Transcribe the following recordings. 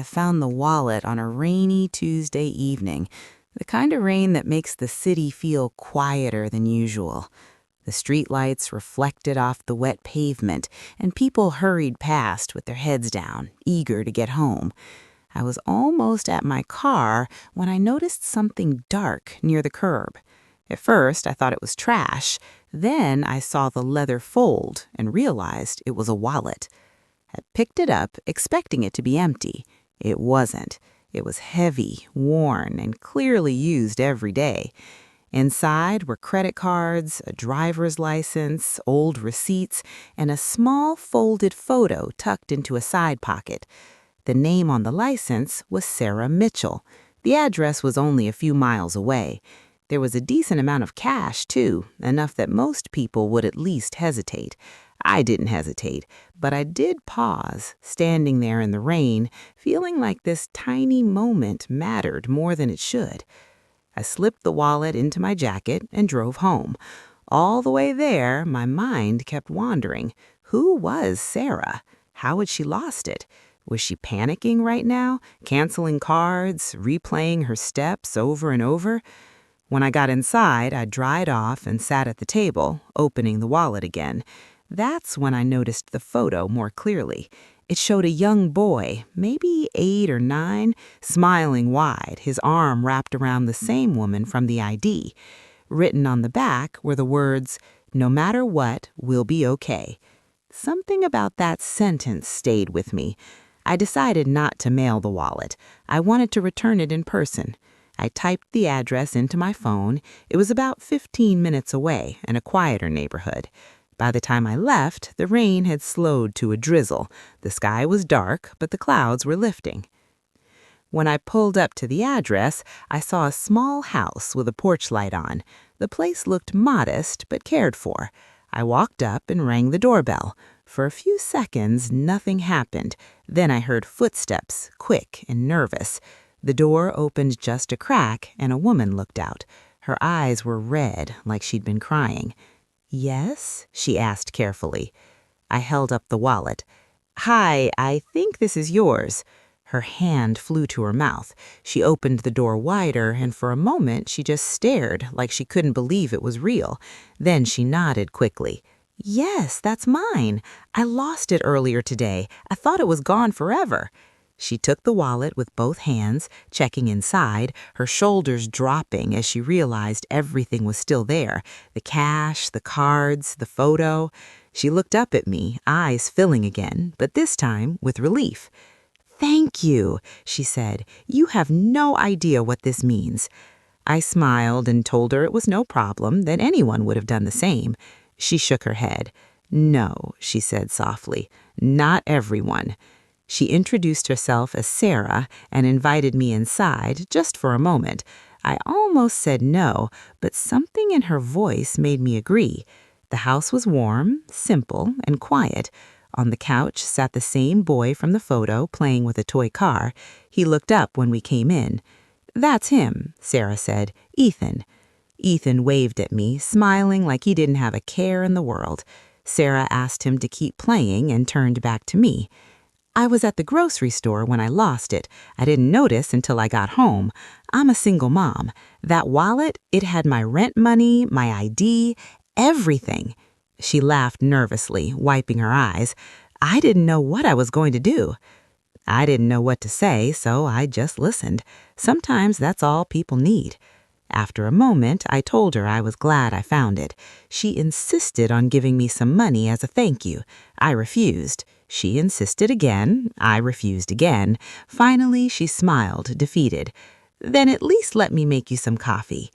I found the wallet on a rainy Tuesday evening, the kind of rain that makes the city feel quieter than usual. The streetlights reflected off the wet pavement, and people hurried past with their heads down, eager to get home. I was almost at my car when I noticed something dark near the curb. At first, I thought it was trash. Then I saw the leather fold and realized it was a wallet. I picked it up, expecting it to be empty. It wasn't. It was heavy, worn, and clearly used every day. Inside were credit cards, a driver's license, old receipts, and a small folded photo tucked into a side pocket. The name on the license was Sarah Mitchell. The address was only a few miles away. There was a decent amount of cash, too, enough that most people would at least hesitate. I didn't hesitate, but I did pause, standing there in the rain, feeling like this tiny moment mattered more than it should. I slipped the wallet into my jacket and drove home. All the way there, my mind kept wandering. Who was Sarah? How had she lost it? Was she panicking right now, canceling cards, replaying her steps over and over? When I got inside, I dried off and sat at the table, opening the wallet again. That's when I noticed the photo more clearly. It showed a young boy, maybe 8 or 9, smiling wide, his arm wrapped around the same woman from the ID. Written on the back were the words, "No matter what, we'll be okay." Something about that sentence stayed with me. I decided not to mail the wallet. I wanted to return it in person. I typed the address into my phone. It was about 15 minutes away in a quieter neighborhood. By the time I left, the rain had slowed to a drizzle. The sky was dark, but the clouds were lifting. When I pulled up to the address, I saw a small house with a porch light on. The place looked modest, but cared for. I walked up and rang the doorbell. For a few seconds, nothing happened. Then I heard footsteps, quick and nervous. The door opened just a crack, and a woman looked out. Her eyes were red, like she'd been crying. "Yes?" she asked carefully. I held up the wallet. "Hi, I think this is yours." Her hand flew to her mouth. She opened the door wider, and for a moment she just stared like she couldn't believe it was real. Then she nodded quickly. "Yes, that's mine. I lost it earlier today. I thought it was gone forever." She took the wallet with both hands, checking inside, her shoulders dropping as she realized everything was still there. The cash, the cards, the photo. She looked up at me, eyes filling again, but this time with relief. "Thank you," she said. "You have no idea what this means." I smiled and told her it was no problem, that anyone would have done the same. She shook her head. "No," she said softly, "not everyone." She introduced herself as Sarah and invited me inside just for a moment. I almost said no, but something in her voice made me agree. The house was warm, simple, and quiet. On the couch sat the same boy from the photo playing with a toy car. He looked up when we came in. "That's him," Sarah said. "Ethan." Ethan waved at me, smiling like he didn't have a care in the world. Sarah asked him to keep playing and turned back to me. "I was at the grocery store when I lost it. I didn't notice until I got home. I'm a single mom. That wallet, it had my rent money, my ID, everything." She laughed nervously, wiping her eyes. I didn't know what I was going to do. I didn't know what to say, so I just listened. Sometimes that's all people need. After a moment, I told her I was glad I found it. She insisted on giving me some money as a thank you. I refused. She insisted again. I refused again. Finally, she smiled, defeated. "Then at least let me make you some coffee."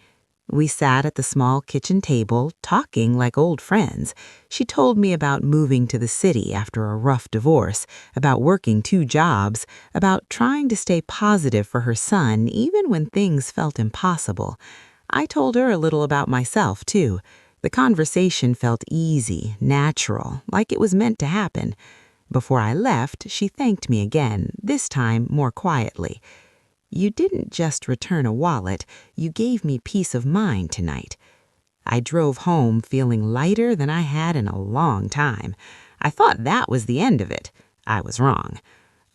We sat at the small kitchen table, talking like old friends. She told me about moving to the city after a rough divorce, about working 2 jobs, about trying to stay positive for her son even when things felt impossible. I told her a little about myself, too. The conversation felt easy, natural, like it was meant to happen. Before I left, she thanked me again, this time more quietly. "You didn't just return a wallet, you gave me peace of mind tonight." I drove home feeling lighter than I had in a long time. I thought that was the end of it. I was wrong.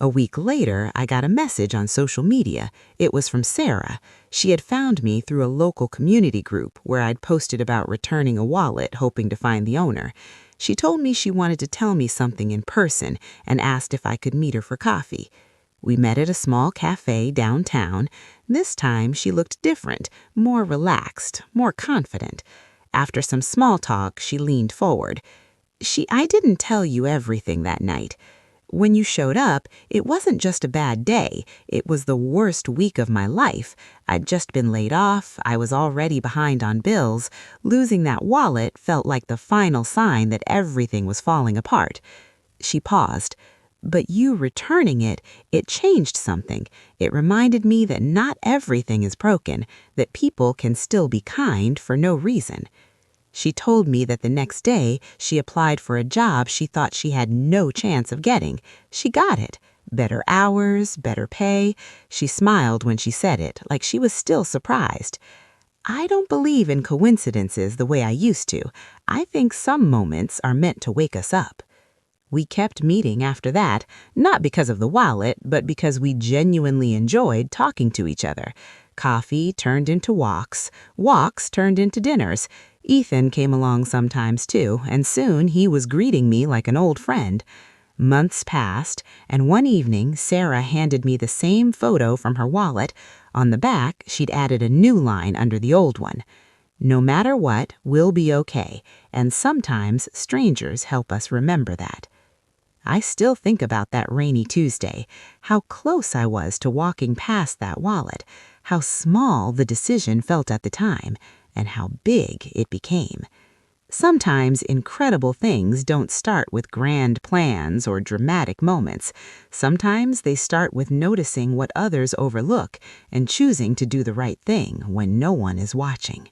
A week later, I got a message on social media. It was from Sarah. She had found me through a local community group where I'd posted about returning a wallet, hoping to find the owner. She told me she wanted to tell me something in person and asked if I could meet her for coffee. We met at a small cafe downtown. This time, she looked different, more relaxed, more confident. After some small talk, she leaned forward. I didn't tell you everything that night. When you showed up, it wasn't just a bad day. It was the worst week of my life. I'd just been laid off. I was already behind on bills. Losing that wallet felt like the final sign that everything was falling apart. She paused. But you returning it changed something. It reminded me that not everything is broken, that people can still be kind for no reason. She told me that the next day she applied for a job she thought she had no chance of getting. She got it. Better hours, better pay. She smiled when she said it, like she was still surprised. I don't believe in coincidences the way I used to. I think some moments are meant to wake us up. We kept meeting after that, not because of the wallet, but because we genuinely enjoyed talking to each other. Coffee turned into walks. Walks turned into dinners. Ethan came along sometimes too, and soon he was greeting me like an old friend. Months passed, and one evening Sarah handed me the same photo from her wallet. On the back, she'd added a new line under the old one. No matter what, we'll be okay, and sometimes strangers help us remember that. I still think about that rainy Tuesday, how close I was to walking past that wallet, how small the decision felt at the time, and how big it became. Sometimes incredible things don't start with grand plans or dramatic moments. Sometimes they start with noticing what others overlook and choosing to do the right thing when no one is watching.